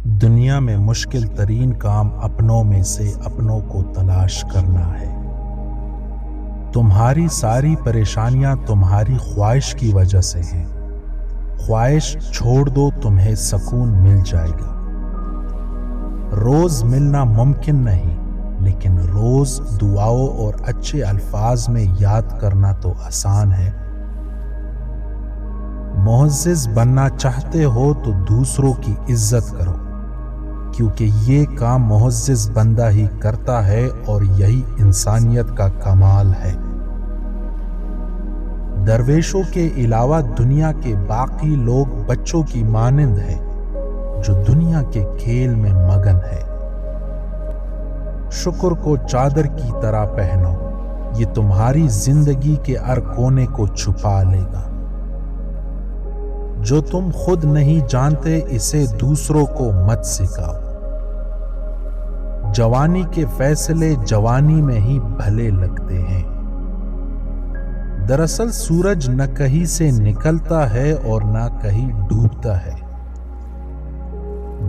دنیا میں مشکل ترین کام اپنوں میں سے اپنوں کو تلاش کرنا ہے۔ تمہاری ساری پریشانیاں تمہاری خواہش کی وجہ سے ہیں۔ خواہش چھوڑ دو، تمہیں سکون مل جائے گا۔ روز ملنا ممکن نہیں، لیکن روز دعاؤں اور اچھے الفاظ میں یاد کرنا تو آسان ہے۔ معزز بننا چاہتے ہو تو دوسروں کی عزت کرو، کیونکہ یہ کام معزز بندہ ہی کرتا ہے اور یہی انسانیت کا کمال ہے۔ درویشوں کے علاوہ دنیا کے باقی لوگ بچوں کی مانند ہیں جو دنیا کے کھیل میں مگن ہے۔ شکر کو چادر کی طرح پہنو، یہ تمہاری زندگی کے ہر کونے کو چھپا لے گا۔ جو تم خود نہیں جانتے اسے دوسروں کو مت سکھاؤ۔ جوانی کے فیصلے جوانی میں ہی بھلے لگتے ہیں۔ دراصل سورج نہ کہیں سے نکلتا ہے اور نہ کہیں ڈوبتا ہے۔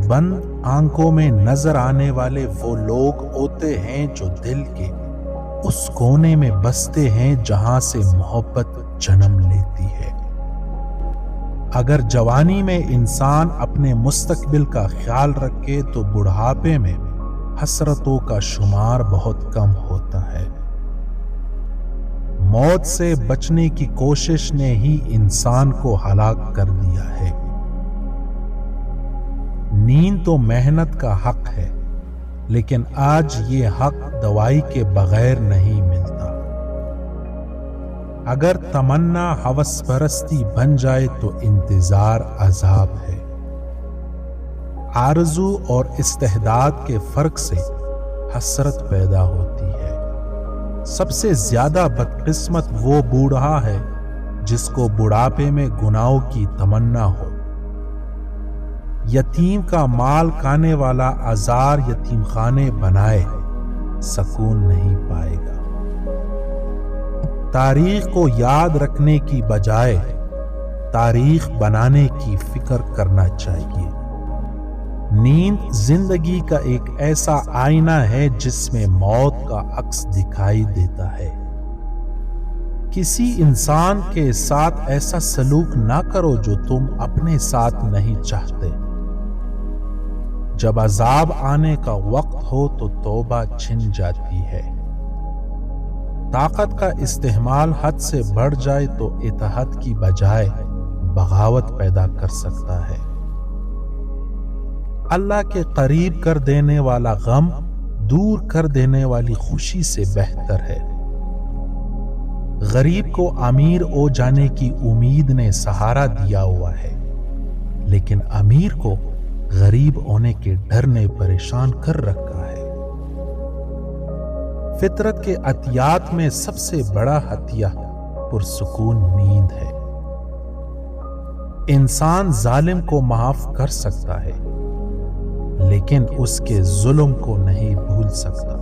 بند آنکھوں میں نظر آنے والے وہ لوگ ہوتے ہیں جو دل کے اس کونے میں بستے ہیں جہاں سے محبت جنم لیتی ہے۔ اگر جوانی میں انسان اپنے مستقبل کا خیال رکھے تو بڑھاپے میں حسرتوں کا شمار بہت کم ہوتا ہے۔ موت سے بچنے کی کوشش نے ہی انسان کو ہلاک کر دیا ہے۔ نیند تو محنت کا حق ہے، لیکن آج یہ حق دوائی کے بغیر نہیں ملتا۔ اگر تمنا ہوس پرستی بن جائے تو انتظار عذاب ہے۔ آرزو اور استعداد کے فرق سے حسرت پیدا ہوتی ہے۔ سب سے زیادہ بدقسمت وہ بوڑھا ہے جس کو بڑھاپے میں گناہوں کی تمنا ہو۔ یتیم کا مال کھانے والا آزار یتیم خانے بنائے سکون نہیں پائے گا۔ تاریخ کو یاد رکھنے کی بجائے تاریخ بنانے کی فکر کرنا چاہیے۔ نیند زندگی کا ایک ایسا آئینہ ہے جس میں موت کا عکس دکھائی دیتا ہے۔ کسی انسان کے ساتھ ایسا سلوک نہ کرو جو تم اپنے ساتھ نہیں چاہتے۔ جب عذاب آنے کا وقت ہو تو توبہ چھن جاتی ہے۔ طاقت کا استعمال حد سے بڑھ جائے تو اطاعت کی بجائے بغاوت پیدا کر سکتا ہے۔ اللہ کے قریب کر دینے والا غم دور کر دینے والی خوشی سے بہتر ہے۔ غریب کو امیر ہو جانے کی امید نے سہارا دیا ہوا ہے، لیکن امیر کو غریب ہونے کے ڈر نے پریشان کر رکھا ہے۔ فطرت کے عطیات میں سب سے بڑا عطیہ پرسکون نیند ہے۔ انسان ظالم کو معاف کر سکتا ہے، لیکن اس کے ظلم کو نہیں بھول سکتا۔